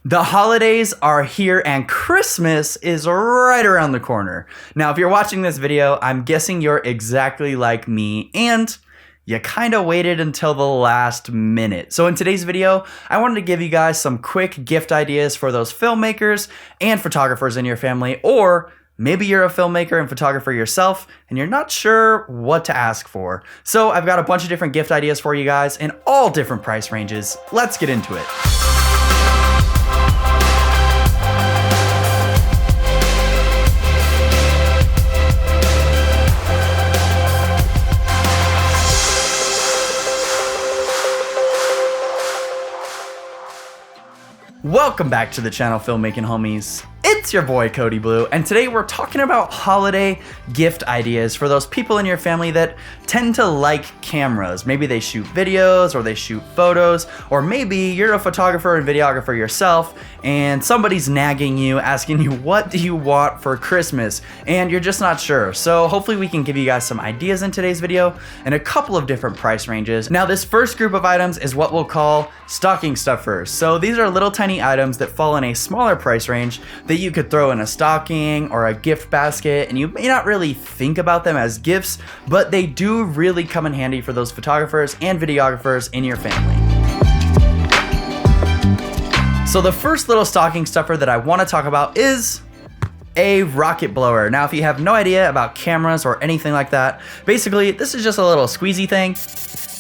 The holidays are here and Christmas is right around the corner. Now, if you're watching this video, I'm guessing you're exactly like me and you kind of waited until the last minute. So in today's video, I wanted to give you guys some quick gift ideas for those filmmakers and photographers in your family, or maybe you're a filmmaker and photographer yourself and you're not sure what to ask for. So I've got a bunch of different gift ideas for you guys in all different price ranges. Let's get into it. Welcome back to the channel, Filmmaking Homies. It's your boy Cody Blue, and today we're talking about holiday gift ideas for those people in your family that tend to like cameras. Maybe they shoot videos or they shoot photos, or maybe you're a photographer and videographer yourself and somebody's nagging you, asking you what do you want for Christmas, and you're just not sure. So hopefully we can give you guys some ideas in today's video in a couple of different price ranges. Now this first group of items is what we'll call stocking stuffers. So these are little tiny items that fall in a smaller price range that you could throw in a stocking or a gift basket, and you may not really think about them as gifts, but they do really come in handy for those photographers and videographers in your family. So the first little stocking stuffer that I want to talk about is a rocket blower. Now, if you have no idea about cameras or anything like that, basically this is just a little squeezy thing.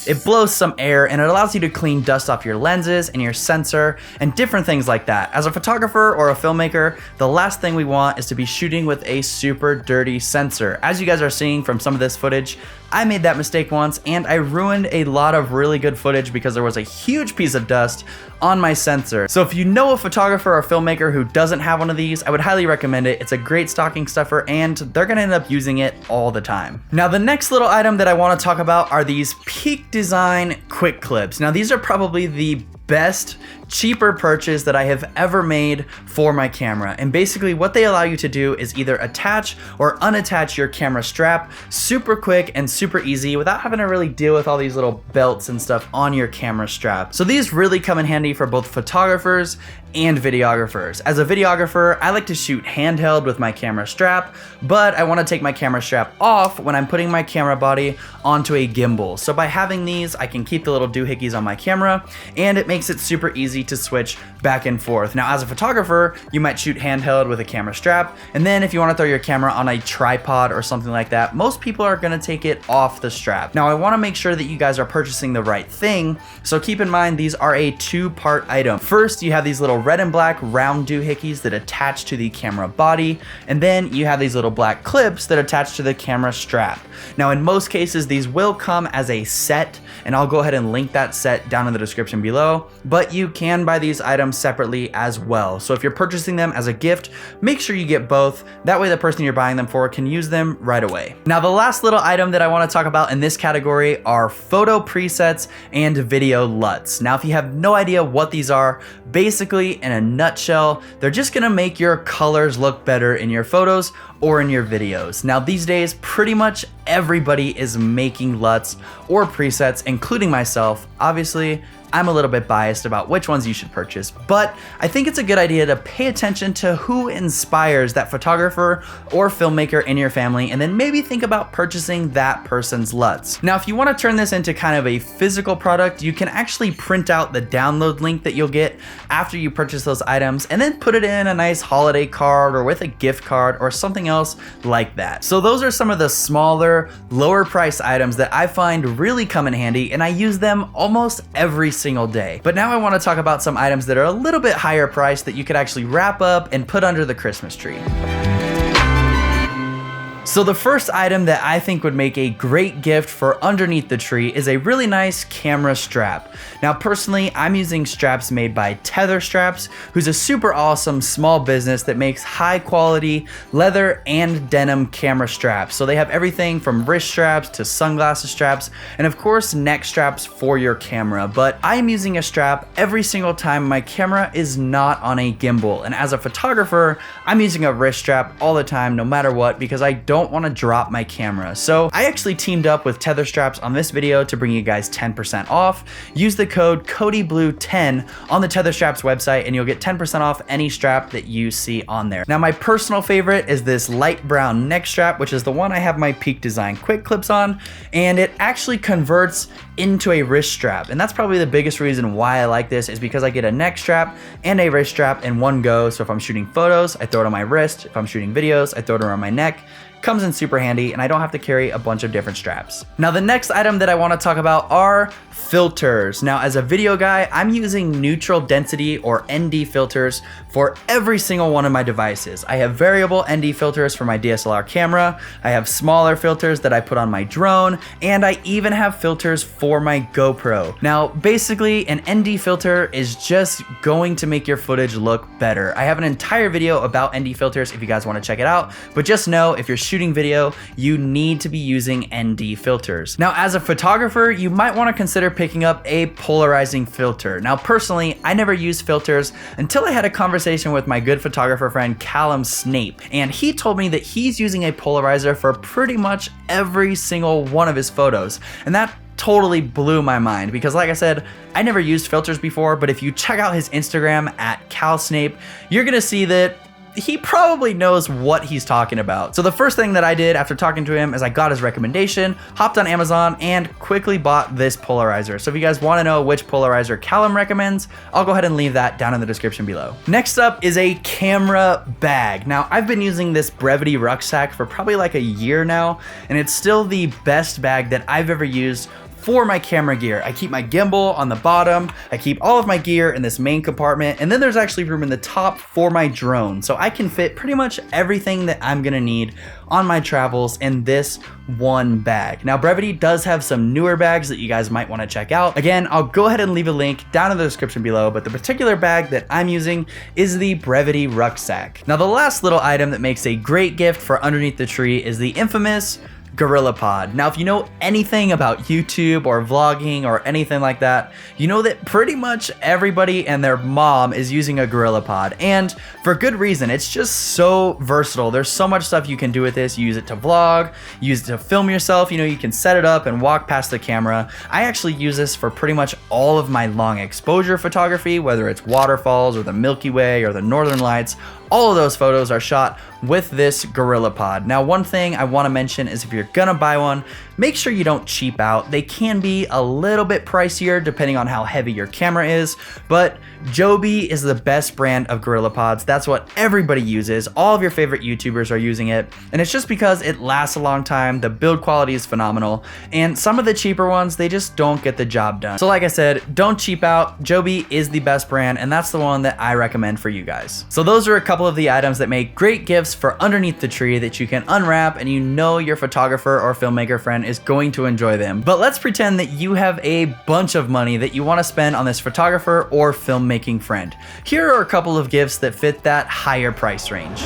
It blows some air and it allows you to clean dust off your lenses and your sensor and different things like that. As a photographer or a filmmaker, the last thing we want is to be shooting with a super dirty sensor. As you guys are seeing from some of this footage, I made that mistake once and I ruined a lot of really good footage because there was a huge piece of dust on my sensor. So if you know a photographer or filmmaker who doesn't have one of these, I would highly recommend it. It's a great stocking stuffer and they're gonna end up using it all the time. Now the next little item that I wanna talk about are these Peak Design quick clips. Now these are probably the best, cheaper purchase that I have ever made for my camera. And basically what they allow you to do is either attach or unattach your camera strap super quick and super easy without having to really deal with all these little belts and stuff on your camera strap. So these really come in handy for both photographers and videographers. As a videographer, I like to shoot handheld with my camera strap, but I want to take my camera strap off when I'm putting my camera body onto a gimbal. So by having these, I can keep the little doohickeys on my camera, and it makes it super easy to switch back and forth. Now, as a photographer, you might shoot handheld with a camera strap, and then if you want to throw your camera on a tripod or something like that, most people are going to take it off the strap. Now, I want to make sure that you guys are purchasing the right thing, so keep in mind these are a two-part item. First, you have these little red and black round doohickeys that attach to the camera body, and then you have these little black clips that attach to the camera strap. Now, in most cases, these will come as a set, and I'll go ahead and link that set down in the description below, but you can buy these items separately as well. So if you're purchasing them as a gift, make sure you get both. That way the person you're buying them for can use them right away. Now, the last little item that I want to talk about in this category are photo presets and video LUTs. Now, if you have no idea what these are, basically in a nutshell, they're just gonna make your colors look better in your photos or in your videos. Now these days, pretty much everybody is making LUTs or presets, including myself. Obviously, I'm a little bit biased about which ones you should purchase, but I think it's a good idea to pay attention to who inspires that photographer or filmmaker in your family, and then maybe think about purchasing that person's LUTs. Now, if you want to turn this into kind of a physical product, you can actually print out the download link that you'll get after you purchase those items, and then put it in a nice holiday card or with a gift card or something else like that. So those are some of the smaller, lower price items that I find really come in handy, and I use them almost every single day. But now I want to talk about some items that are a little bit higher priced that you could actually wrap up and put under the Christmas tree. So the first item that I think would make a great gift for underneath the tree is a really nice camera strap. Now personally, I'm using straps made by Tether Straps, who's a super awesome small business that makes high quality leather and denim camera straps. So they have everything from wrist straps to sunglasses straps, and of course neck straps for your camera. But I'm using a strap every single time my camera is not on a gimbal. And as a photographer, I'm using a wrist strap all the time, no matter what, because I don't don't want to drop my camera. So I actually teamed up with tether straps on this video to bring you guys 10% off. Use the code CodyBlue10 on the tether straps website and you'll get 10% off any strap that you see on there. Now my personal favorite is this light brown neck strap, which is the one I have my Peak Design quick clips on, and it actually converts into a wrist strap. And that's probably the biggest reason why I like this, is because I get a neck strap and a wrist strap in one go. So if I'm shooting photos, I throw it on my wrist. If I'm shooting videos, I throw it around my neck. Comes in super handy and I don't have to carry a bunch of different straps. Now the next item that I want to talk about are filters. Now as a video guy, I'm using neutral density or ND filters for every single one of my devices. I have variable ND filters for my DSLR camera, I have smaller filters that I put on my drone, and I even have filters for my GoPro. Now basically an ND filter is just going to make your footage look better. I have an entire video about ND filters if you guys want to check it out, but just know if you're shooting video, you need to be using ND filters. Now as a photographer, you might want to consider picking up a polarizing filter. Now personally, I never used filters until I had a conversation with my good photographer friend Callum Snape, and he told me that he's using a polarizer for pretty much every single one of his photos, and that totally blew my mind because like I said, I never used filters before, but if you check out his Instagram at Cal Snape, you're gonna see that he probably knows what he's talking about. So the first thing that I did after talking to him is I got his recommendation, hopped on Amazon, and quickly bought this polarizer. So if you guys want to know which polarizer Callum recommends, I'll go ahead and leave that down in the description below. Next up is a camera bag. Now I've been using this Brevity rucksack for probably like a year now, and it's still the best bag that I've ever used for my camera gear. I keep my gimbal on the bottom, I keep all of my gear in this main compartment, and then there's actually room in the top for my drone. So I can fit pretty much everything that I'm gonna need on my travels in this one bag. Now Brevity does have some newer bags that you guys might wanna check out. Again, I'll go ahead and leave a link down in the description below, but the particular bag that I'm using is the Brevity rucksack. Now the last little item that makes a great gift for underneath the tree is the infamous GorillaPod. Now, if you know anything about YouTube or vlogging or anything like that, you know that pretty much everybody and their mom is using a GorillaPod, and for good reason. It's just so versatile. There's so much stuff you can do with this. You use it to vlog, use it to film yourself. You know, you can set it up and walk past the camera. I actually use this for pretty much all of my long exposure photography, whether it's waterfalls or the Milky Way or the Northern Lights. All of those photos are shot with this GorillaPod. Now, one thing I want to mention is if you're gonna buy one, make sure you don't cheap out. They can be a little bit pricier depending on how heavy your camera is, but Joby is the best brand of GorillaPods. That's what everybody uses. All of your favorite YouTubers are using it, and it's just because it lasts a long time, the build quality is phenomenal, and some of the cheaper ones, they just don't get the job done. So like I said, don't cheap out. Joby is the best brand, and that's the one that I recommend for you guys. So those are a couple of the items that make great gifts for underneath the tree that you can unwrap and you know your photographer or filmmaker friend is going to enjoy them. But let's pretend that you have a bunch of money that you want to spend on this photographer or filmmaking friend. Here are a couple of gifts that fit that higher price range.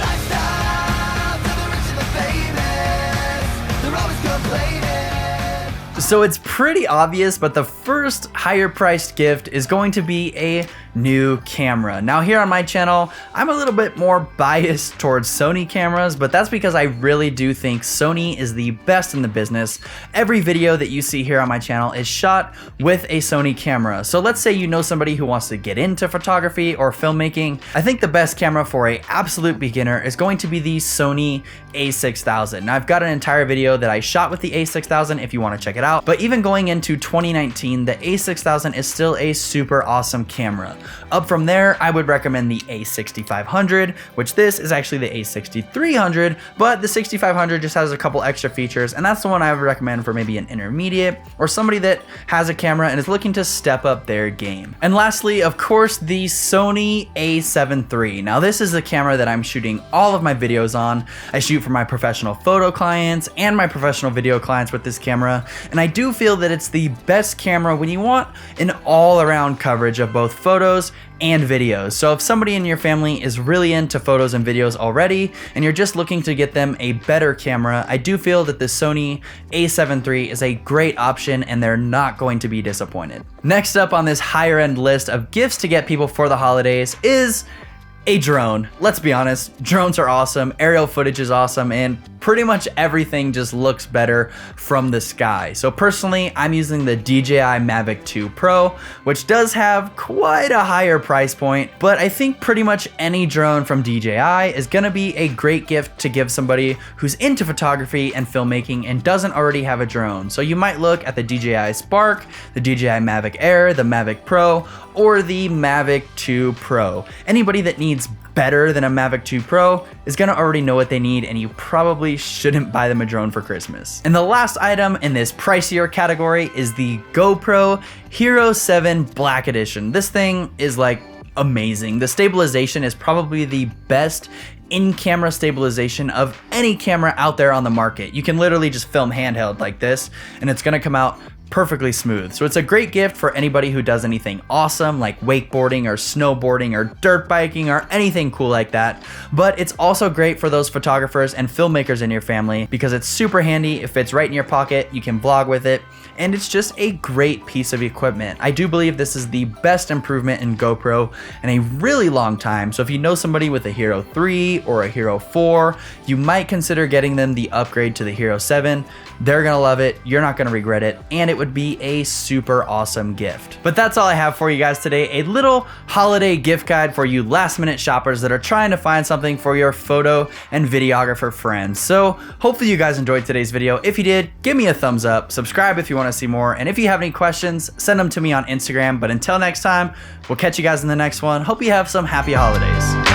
So it's pretty obvious, but the first higher priced gift is going to be a new camera. Now here on my channel, I'm a little bit more biased towards Sony cameras, but that's because I really do think Sony is the best in the business. Every video that you see here on my channel is shot with a Sony camera. So let's say you know somebody who wants to get into photography or filmmaking. I think the best camera for an absolute beginner is going to be the Sony a6000. Now I've got an entire video that I shot with the a6000 if you want to check it out, but even going into 2019, the a6000 is still a super awesome camera. Up from there, I would recommend the a6500, which this is actually the a6300, but the 6500 just has a couple extra features, and that's the one I would recommend for maybe an intermediate or somebody that has a camera and is looking to step up their game. And lastly, of course, the Sony a7 III. Now this is the camera that I'm shooting all of my videos on. I shoot for my professional photo clients and my professional video clients with this camera, and I do feel that it's the best camera when you want an all-around coverage of both photos and videos. So if somebody in your family is really into photos and videos already and you're just looking to get them a better camera, I do feel that the Sony a7 III is a great option and they're not going to be disappointed. Next up on this higher end list of gifts to get people for the holidays is a drone. Let's be honest, drones are awesome, aerial footage is awesome, and pretty much everything just looks better from the sky. So personally, I'm using the DJI Mavic 2 Pro, which does have quite a higher price point, but I think pretty much any drone from DJI is gonna be a great gift to give somebody who's into photography and filmmaking and doesn't already have a drone. So you might look at the DJI Spark, the DJI Mavic Air, the Mavic Pro, or the Mavic 2 Pro. Anybody that needs better than a Mavic 2 Pro is gonna already know what they need, and you probably shouldn't buy them a drone for Christmas. And the last item in this pricier category is the GoPro Hero 7 Black Edition. This thing is like amazing. The stabilization is probably the best in-camera stabilization of any camera out there on the market. You can literally just film handheld like this, and it's gonna come out perfectly smooth. So it's a great gift for anybody who does anything awesome like wakeboarding or snowboarding or dirt biking or anything cool like that. But it's also great for those photographers and filmmakers in your family because it's super handy. It fits right in your pocket. You can vlog with it, and it's just a great piece of equipment. I do believe this is the best improvement in GoPro in a really long time. So if you know somebody with a Hero 3 or a Hero 4, you might consider getting them the upgrade to the Hero 7. They're gonna love it, you're not gonna regret it, and it would be a super awesome gift. But that's all I have for you guys today, a little holiday gift guide for you last minute shoppers that are trying to find something for your photo and videographer friends. So hopefully you guys enjoyed today's video. If you did, give me a thumbs up, subscribe if you wanna see more, and if you have any questions, send them to me on Instagram. But until next time, we'll catch you guys in the next one. Hope you have some happy holidays.